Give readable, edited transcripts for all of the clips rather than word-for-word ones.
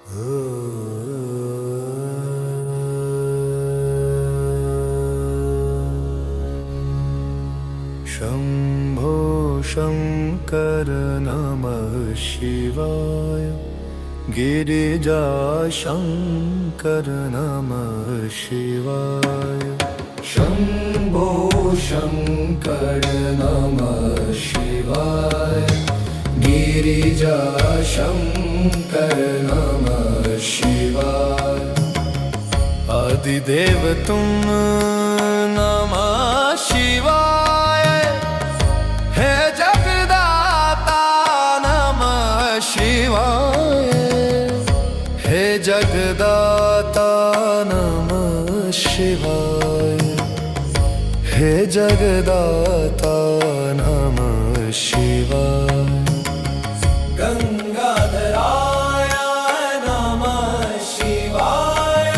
शंभो शंकर नमः शिवाय। गिरिजा शंकर नमः शिवाय। शंभो शंकर नमः शिवाय। गिरिजा शंकर नमः शिवाय। आदिदेव तुम नमः शिवाय। हे जगदाता नमः शिवाय। हे जगदाता नमः शिवाय। हे जगदाता नमः शिवाय। गंगाधराय नमः शिवाय।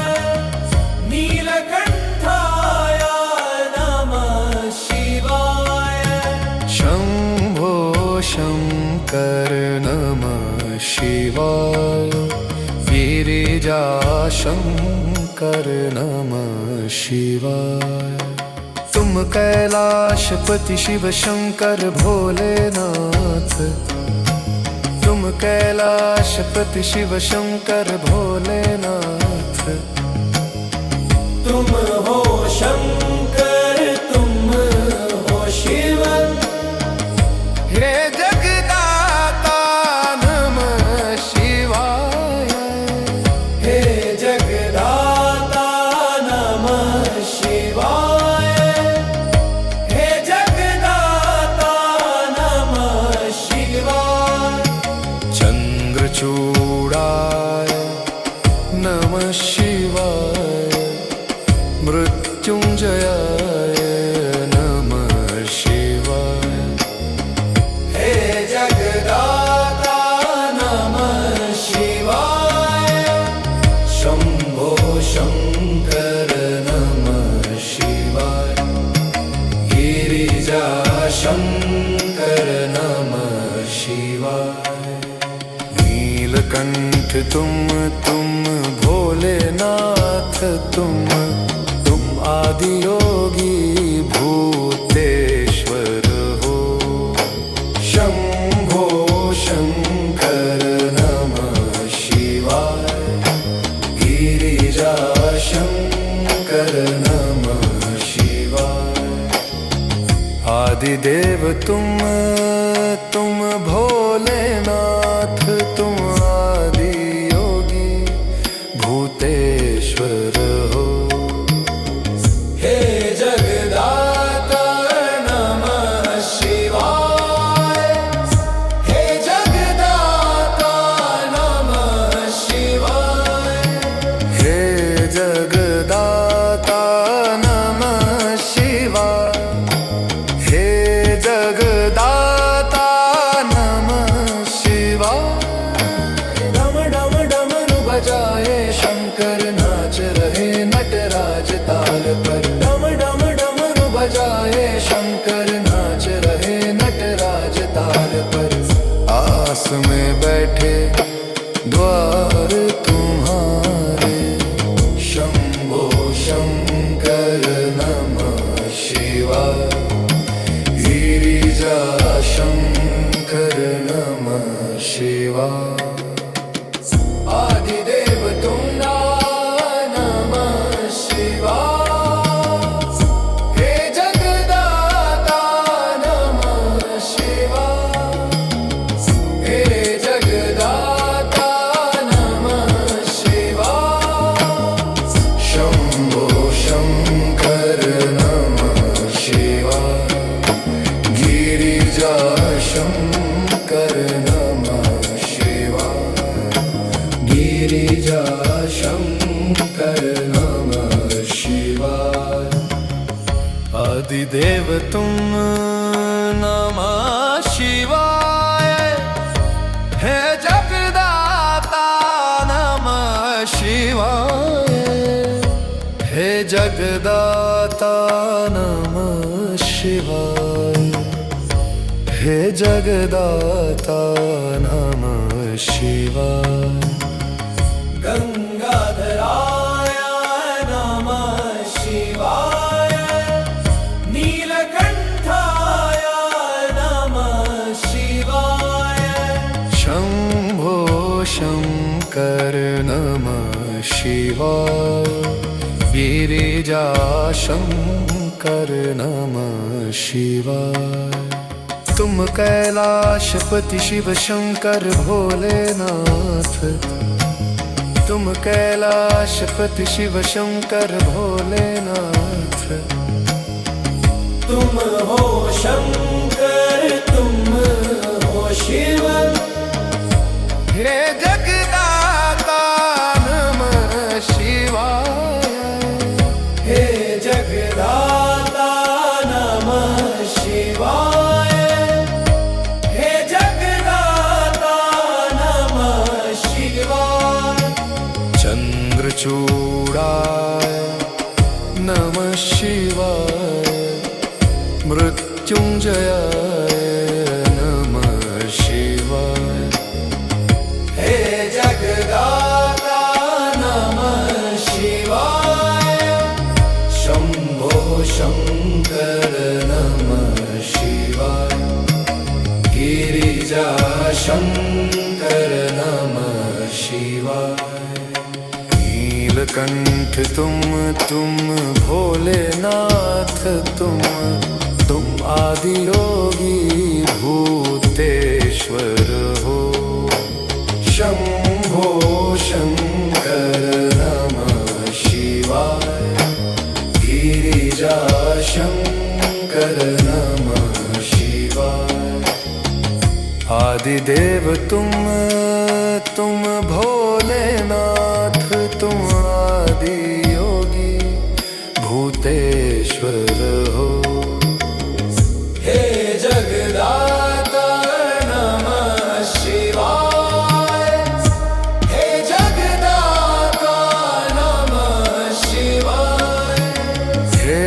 नीलकंठाय नमः शिवाय। शंभो शंकर नमः शिवाय। गिरिजा शंकर नमः शिवाय। तुम कैलाशपति शिव शंकर भोलेनाथ। तुम कैलाशपति शिव शंकर भोलेनाथ। तुम हो शंकर तुम हो शिव। हे जगदाता नमः शिवाय। हे जगदाता नमः शिवाय। हे जगदाता नमः शिवाय। चंद्रचूड़ाय नमः शिवाय। मृत्युंजयाय नमः शिवाय। हे जगदाता नमः शिवाय। शंभो शंकर नमः शिवाय। गिरिजा शंकर नमः शिवाय। नीलकंठ तुम भोलेनाथ। तुम आदि योगी भूतेश्वर हो। शंभो शंकर नमः शिवाय। गिरिजा शंकर नमः शिवाय। आदिदेव तुम भोलेनाथ। तुम आदि योगी भूतेश्वर हो। हे जगदाता नमः शिवाय। हे जगदाता नमः शिवाय। हे जगदाता नमः शिवाय। हे जगदाता नमः शिवाय। डम डम डमरू बजाए शंकर नाच रहे नटराज ताल पर। डम डम डमरू बजाए शंकर नाच रहे नटराज ताल पर। आस में बैठे द्वार तुम्हारे। शंभो शंकर नमः शिवाय। गिरिजा शंकर नमः शिवाय। आदिदेव तुम नमः शिवाय। हे जगदाता नमः शिवाय। हे जगदाता नमः शिवाय। शंभो शंकर नमः शिवाय। गिरिजा शंकर नमः शिवाय। गिरिजा शंकर नमः शिवाय। आदिदेव तुम नमः शिवाय। हे जगदाता नमः शिवाय। हे जगदाता नमः शिवाय। हे जगदाता नमः शिवाय। शंकर नमः शिवाय। गिरिजा शंकर नमः शिवाय। तुम कैलाशपति शिव शंकर भोलेनाथ। तुम कैलाशपति शिव शंकर भोलेनाथ। तुम हो शंकर, तुम हो शिव। हे जगदाता नमः शिवाय। हे जगदाता नमः शिवाय। हे जगदाता नमः शिवाय। चंद्रचूड़ाय नमः शिवाय। मृत्युंजयाय नमः शिवाय। हे जगदाता नमः शिवाय। शंभो शंकर नमः शिवाय। गिरिजा शंकर नमः शिवाय। नीलकंठ तुम भोलेनाथ। तुम आदि योगी भूतेश्वर हो। शंभो शंकर नमः शिवाय। गिरिजा शंकर नमः शिवाय। आदिदेव तुम भोलेनाथ। तुम आदि योगी भूतेश्वर हो। हे जगदाता नमः शिवाय। हे जगदाता नमः शिवाय। हे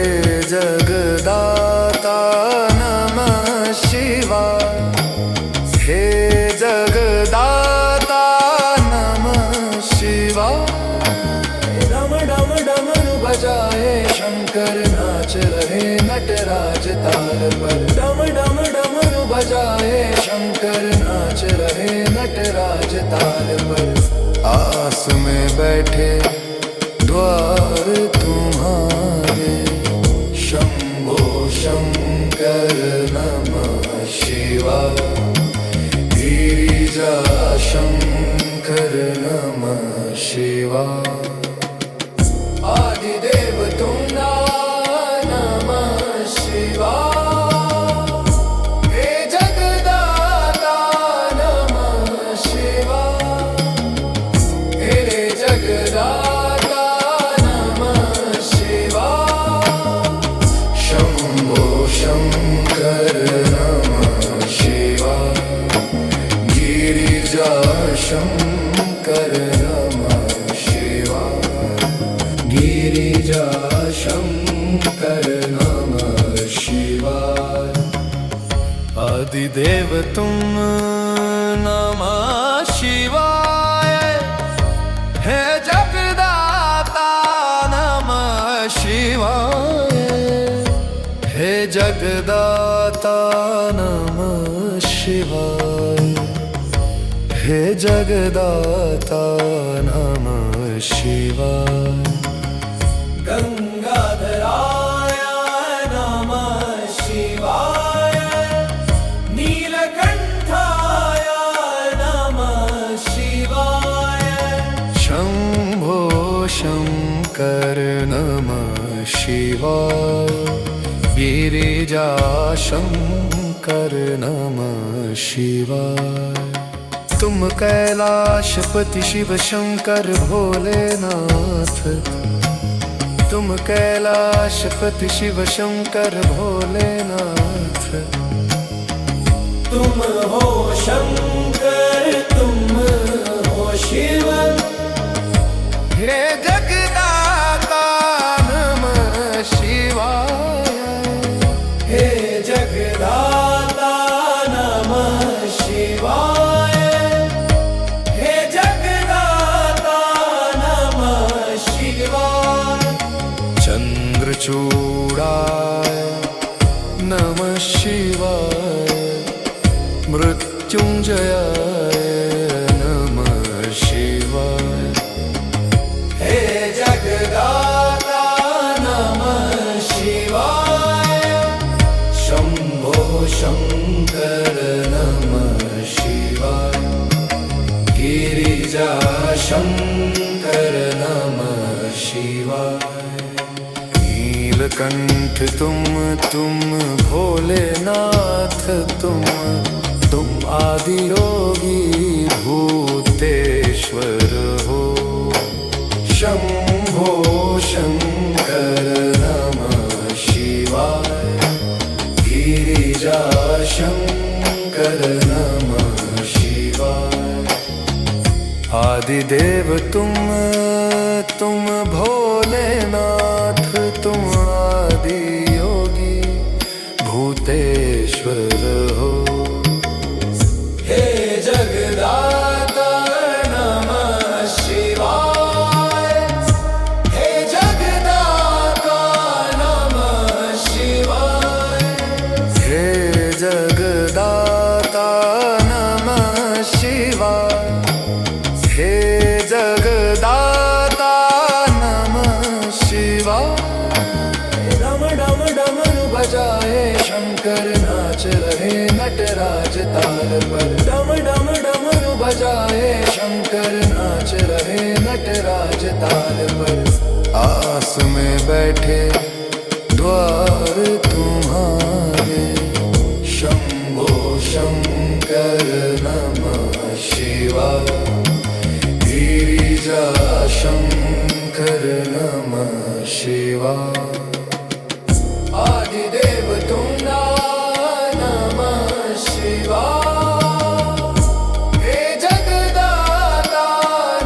जगदाता नमः शिवाय। हे जगदाता नमः शिवाय। डम डम डमरू बजाए शंकर नाच रहे नटराज ताल पर। डम डम डमरू बजाए शंकर नाच रहे नटराज ताल पर। आस में बैठे द्वार तुम्हारे। शंभो शंकर नमः शिवाय। गिरिजा शंकर नमः शिवाय। आदिदेव तुम नमः शिवाय। हे जगदाता नमः शिवाय। हे जगदाता नमः शिवाय। शंभो शंकर नमः शिवाय। गिरिजा शंकर नमः शिवाय। गिरिजा शंकर नमः शिवाय। आदिदेव तुम नमः शिवाय। हे जगदाता नमः शिवाय। हे जगदाता नमः शिवाय। हे जगदाता नमः शिवाय। गंगाधराय नमः शिवाय। नीलकंठाय नमः शिवाय। शंभो शंकर नमः शिवाय। गिरिजा शंकर नमः शिवाय। तुम कैलाशपति शिव शंकर भोलेनाथ। तुम कैलाशपति शिव शंकर भोलेनाथ। तुम हो शंकर, तुम हो शिव। हे जगदाता नमः शिवाय। हे जगदाता नमः शिवाय। हे जगदाता नमः शिवाय। चंद्रचूड़ाय नमः शिवाय। मृत्युंजयाय नमः गिरिजा शंकर नमः शिवाय। नीलकंठ तुम भोलेनाथ तुम आदि योगी भूतेश्वर हो। शंभो शंकर नमः शिवाय। गिरिजा शंकर नमः शिवाय। आदिदेव तुम भोलेनाथ तुम आदि योगी भूतेश्वर हो। हे जगदाता नमः शिवाय। हे जगदाता नमः शिवाय। हे जगदाता नमः शिवाय। हे जगदाता नमः शिवाय। डम डम डमरू बजाए शंकर नाच रहे नटराज ताल पर। डम डम डमरू बजाए शंकर नाच रहे नटराज ताल पर। आस में बैठे द्वार तुम्हारे। शंभो शंकर नमः शिवाय। गिरिजा शंकर नमः शिवाय। आदिदेव तुम नमः शिवाय। हे जगदाता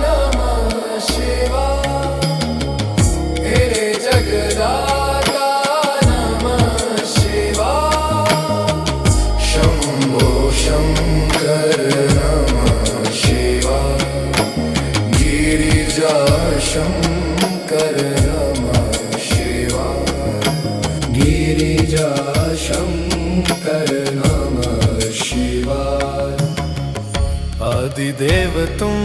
नमः शिवाय। हे जगदाता नमः शिवाय। शंभो शंकर नमः शिवाय। गिरिजा शंकर नमः शिवाय। गिरिजा शंकर नमः शिवाय। आदिदेव तुम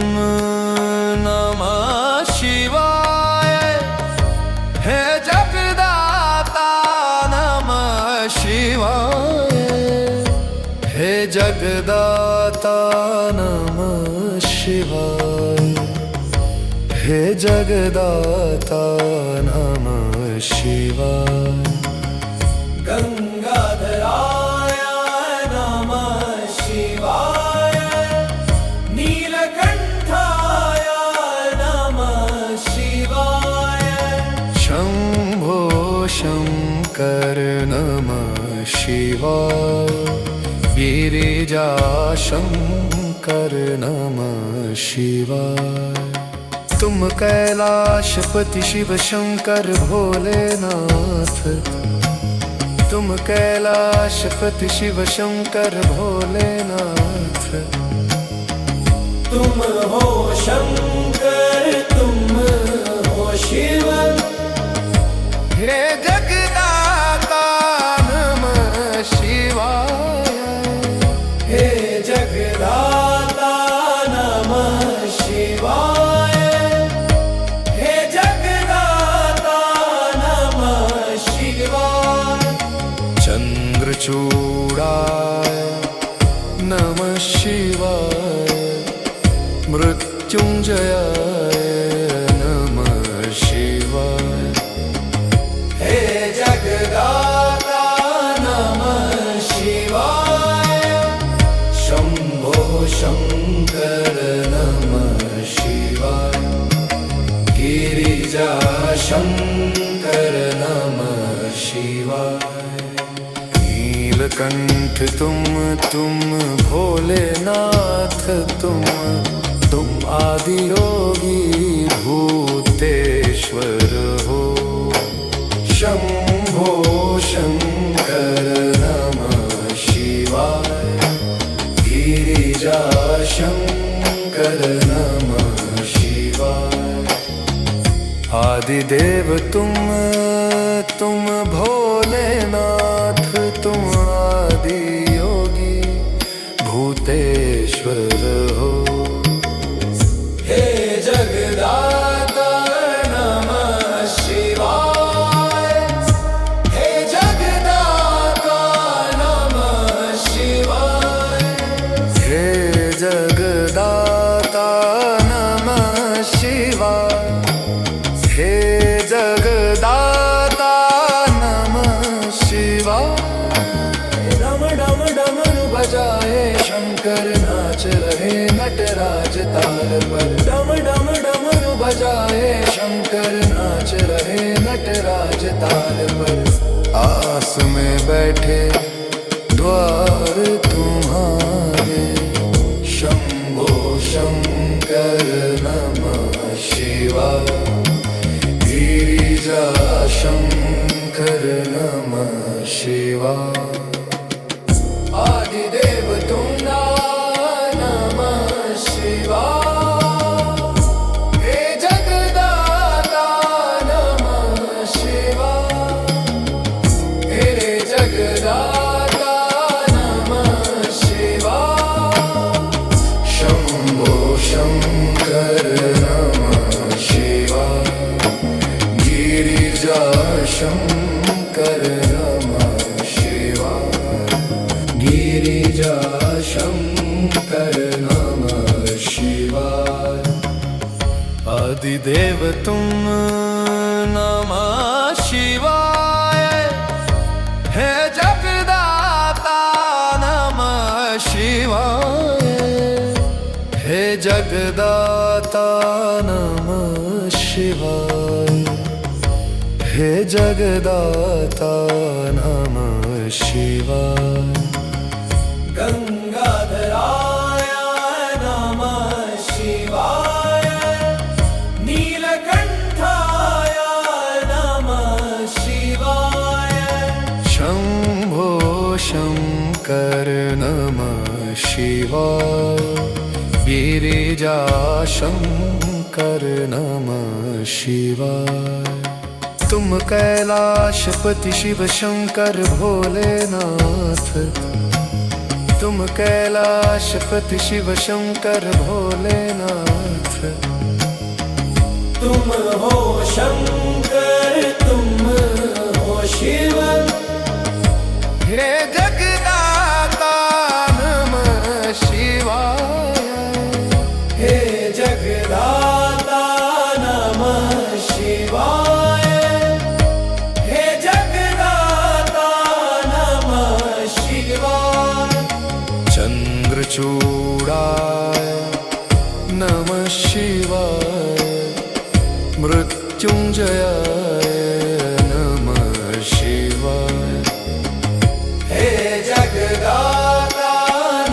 नमः शिवाय। हे जगदाता नमः शिवाय। हे जगदाता नमः शिवाय। हे जगदाता नमः शिवाय। गंगाधराय नमः शिवाय। नीलकंठाय नमः शिवाय। शंभो शंकर नमः शिवाय। गिरिजा शंकर नमः शिवाय। तुम कैलाशपति शिव शंकर भोलेनाथ। तुम कैलाशपति शिव शंकर भोलेनाथ। तुम हो शंकर तुम हो शिव। हे जगदाता नमः शिवाय। हे जगदाता नमः शिवाय। हे जगदाता नमः शिवाय। चंद्रचूड़ाय नमः शिवाय। मृत्युंजयाय नमः शिवाय। हे जगदाता नमः शिवाय। शंभो शंकर नमः शिवाय। गिरिजा शंकर नमः शिवाय। नीलकंठ तुम भोलेनाथ तुम आदि योगी भूतेश्वर हो। शंभो शंकर नमः शिवाय। गिरिजा शंकर नमः शिवाय। आदिदेव तुम भोलेनाथ तुम आदि योगी भूतेश्वर हो। हे जगदाता नमः शिवाय। हे जगदाता नमः शिवाय। हे जगदाता रहे नटराज ताल पर। डम डम डमरू बजाए शंकर नाच रहे नटराज ताल पर। आस में बैठे द्वार तुम्हारे, शंभो शंकर नमः शिवाय। गिरिजा शंकर नमः शिवाय। आदिदेव तुंगा नमः शिवाय। हे जगदाता नमः शिवाय। हे जगदाता नमः शिवाय। शंभो शंकर नमः शिवाय। गिरिजा शंकर नमः शिवाय। गिरिजा शंकर नमः शिवाय। आदिदेव तुम नमः शिवाय। हे जगदाता नमः शिवाय। हे जगदाता नमः शिवाय। हे जगदाता नमः शिवाय। गंगाधराय नमः शिवाय। नीलकंठाय नमः शिवाय। शंभो शंकर नमः शिवाय। गिरिजा शंकर नमः शिवाय। तुम कैलाशपति शिव शंकर भोलेनाथ। तुम कैलाशपति शिव शंकर भोलेनाथ। तुम हो शंकर तुम हो शिव। हे जगदाता नमः शिवाय। हे जगदाता नमः शिवाय। हे जगदाता नमः शिवाय। चंद्रचूड़ाय नमः शिवाय। मृत्युंजयाय नमः शिवाय। हे जगदाता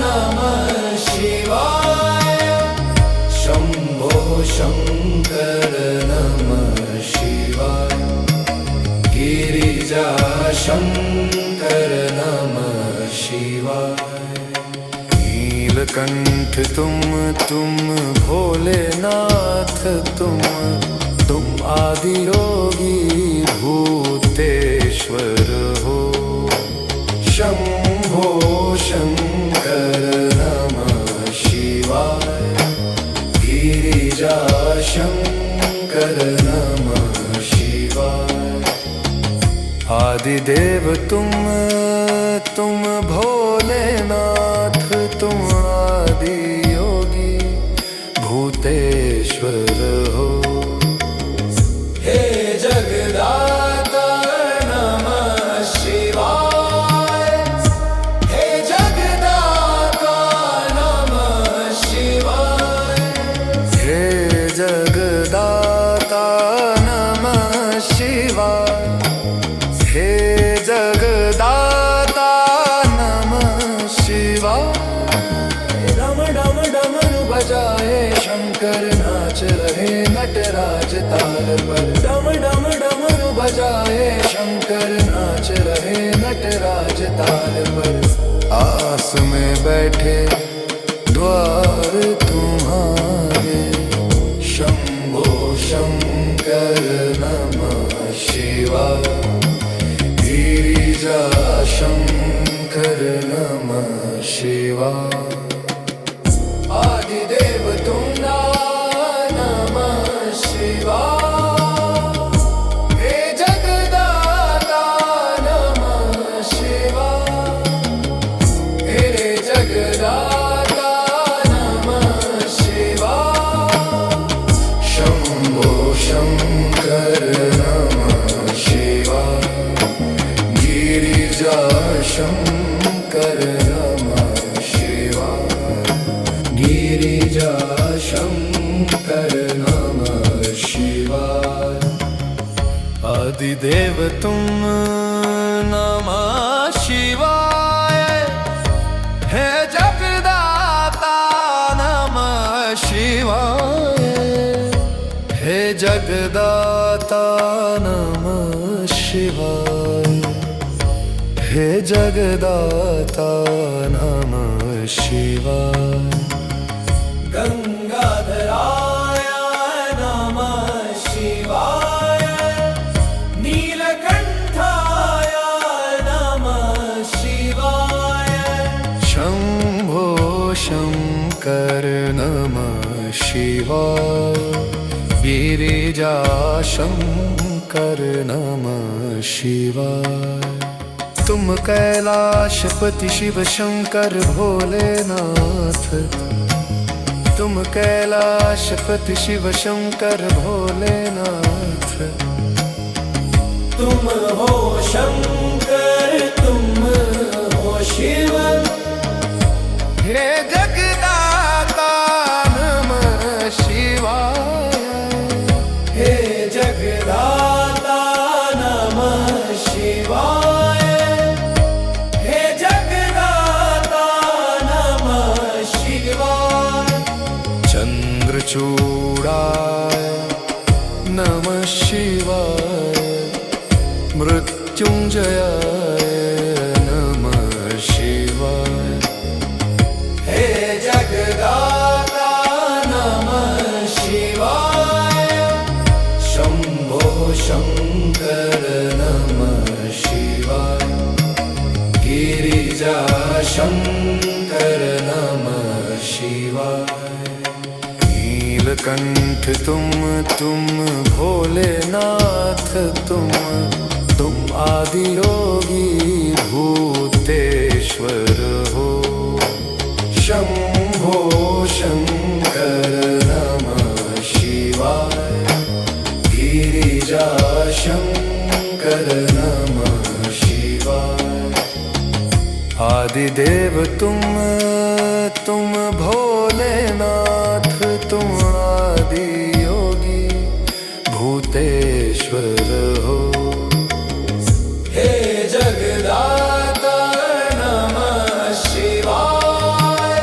नमः शिवाय। शंभो शंकर नमः शिवाय। गिरिजा शंकर नमः शिवाय। नीलकंठ तुम भोलेनाथ। तुम आदि योगी भूतेश्वर हो। शंभो शंकर नमः शिवाय। गिरिजा शंकर नमः शिवाय। आदिदेव तुम भोलेनाथ। तुम आदि योगी भूतेश्वर हो। हे जगदाता नमः शिवाय। हे जगदाता नमः शिवाय। हे जगदाता नमः शिवाय। हे जगदाता नमः शिवाय। डम डम डमरू बजाए शंकर नाच रहे नटराज ताल पर। डम डम डमरू बजाए शंकर नाच रहे नटराज ताल पर। आस में बैठे द्वार तुम्हारे, शंभो शंकर नमः शिवाय। गिरिजा शंकर नमः शिवाय। आदिदेव तुंगा नमः शिवाय। हे जगदाता नमः शिवाय। हे जगदाता गिरिजा शंकर नमः शिवाय। आदिदेव तुम नमः शिवाय, हे जगदाता नमः शिवाय, हे जगदाता नमः शिवाय, हे जगदाता नमः शिवाय। गंगाधराय नमः शिवाय, नीलकंठाय नमः शिवाय, शंभो शंकर नमः शिवाय, गिरिजा शंकर नमः शिवाय। तुम कैलाशपति शिव शंकर भोलेनाथ, तुम कैलाशपति शिव शंकर भोलेनाथ। तुम हो शंकर तुम हो शिव, हे जगदाता नमः शिवाय, हे जगदाता नमः शिवाय, हे जगदाता नमः शिवाय। चंद्रचूड़ाय नमः शिवाय, मृत्युंजयाय नमः शिवाय, हे जगदाता नमः शिवाय, शंभो शंकर नमः शिवाय, गिरिजा शंकर नमः शिवाय। नीलकंठ तुम भोलेनाथ, तुम आदि योगी भूतेश्वर हो। शंभो शंकर नमः शिवाय, गिरिजा शंकर नमः शिवाय। आदिदेव तुम भोलेनाथ, तुम आदि योगी भूतेश्वर हो। हे जगदाता नमः शिवाय,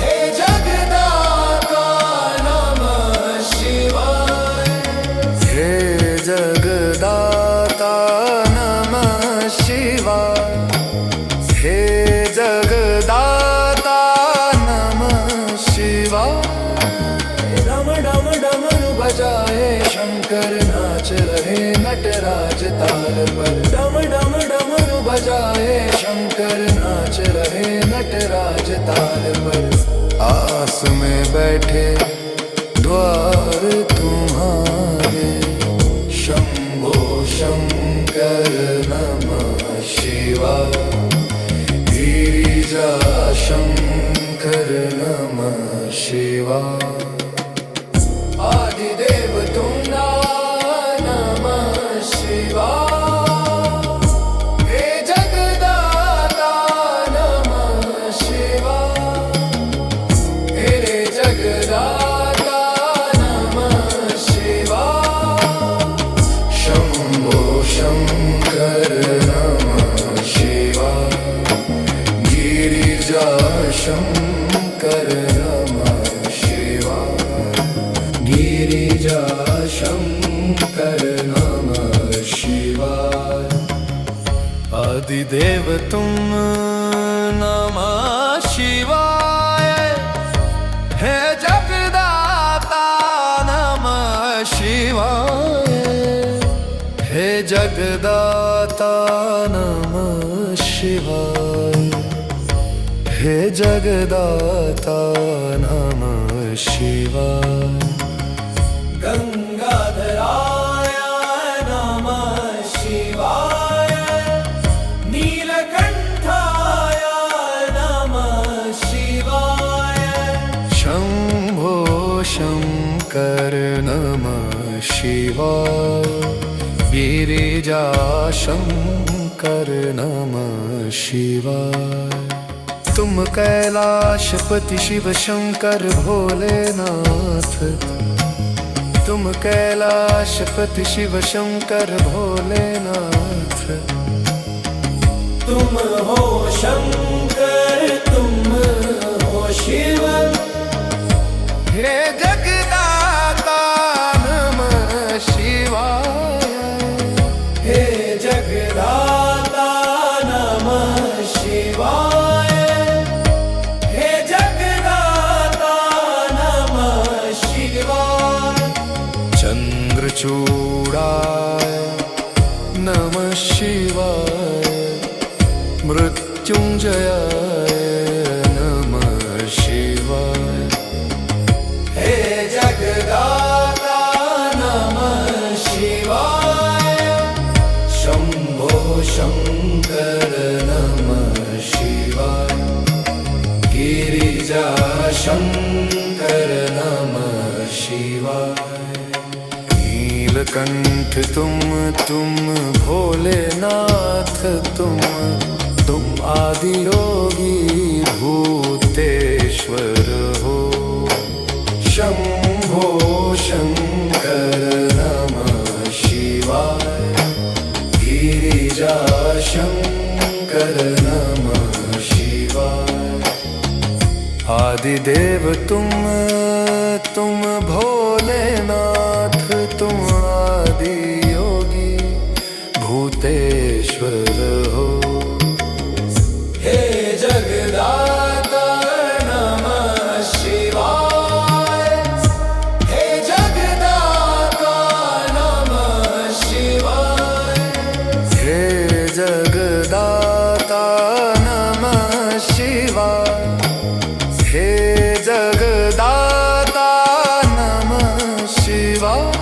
हे जगदाता नमः शिवाय, हे जगदाता नमः शिवाय, हे जगदाता नमः शिवाय। डम डम डमरू बजाए शंकर नाच रहे नटराज ताल पर। डम डम डमरू बजाए शंकर नाच रहे नटराज ताल पर। आस में बैठे द्वार तुम्हारे, शंभो शंकर नमः शिवाय, गिरिजा शंकर नमः शिवाय। आदिदेव तुम नमः शिवाय, हे जगदाता नमः शिवाय, हे जगदाता नमः शिवाय। शंभो शंकर नमः शिवाय, गिरिजा शंकर नमः शिवाय, गिरिजा शंकर नमः शिवाय। आदिदेव तुम नमः शिवाय, हे जगदाता नमः शिवाय, हे जगदाता नमः शिवाय, हे जगदाता नमः शिवाय। गंगाधराय नमः शिवाय, नीलकंठाय नमः शिवाय, शंभो शंकर नमः शिवाय, गिरिजा शंकर नमः शिवाय। तुम तुम कैलाशपति शिव शंकर भोलेनाथ, तुम कैलाशपति शिव शंकर भोलेनाथ। तुम हो शंकर, तुम हो शिव, हे जगदाता नमः शिवाय, हे जगदाता नमः शिवाय, हे जगदाता नमः शिवाय। चंद्रचूड़ाय नमः शिवाय, मृत्युंजयाय नमः शिवाय, हे जगदाता नमः शिवाय। शंभो शंकर नमः शिवाय, गिरिजा शंकर नमः शिवाय। नीलकंठ तुम भोलेनाथ, तुम आदि योगी भूतेश्वर हो। शंभो शंकर नमः शिवाय, गिरिजा शंकर नमः शिवाय। आदिदेव तुम भोलेनाथ, तुम आदि योगी भूतेश्वर हो। हे जगदाता नमः शिवाय, हे जगदाता नमः शिवाय, हे जगदाता नमः शिवाय, हे जगदाता नमः शिवाय।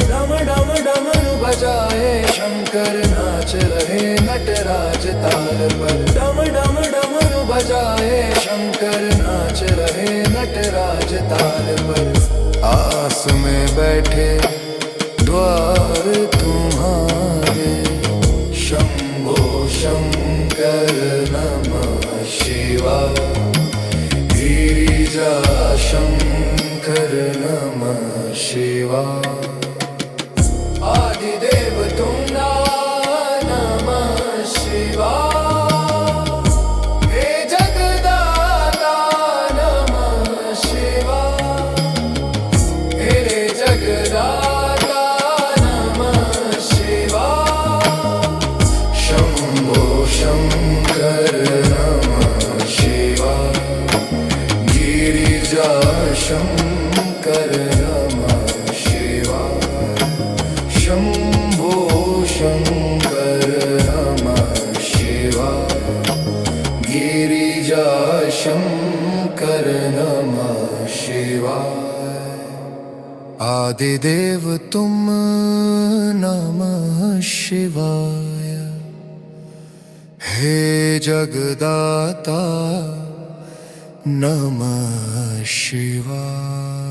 डम डम डमरू बजाए शंकर नाच रहे नटराज ताल पर। डम डम डमरू बजाए शंकर नाच रहे नटराज ताल पर। आस में बैठे द्वार तुम्हारे, शंभो शंकर नमः शिवाय, गिरिजा शंकर नमः शिवाय। आदिदेव तुम नमः शिवाय, हे जगदाता नमः शिवाय, हे जगदाता नमः शिवाय। शंभो शंकर नमः शिवाय, गिरिजा शंकर नमः शिवाय। शंभो शंकर नमः शिवाय, गिरिजा शंकर नमः शिवाय। आदिदेव तुम नमः शिवाय, हे जगदाता नमः शिवाय।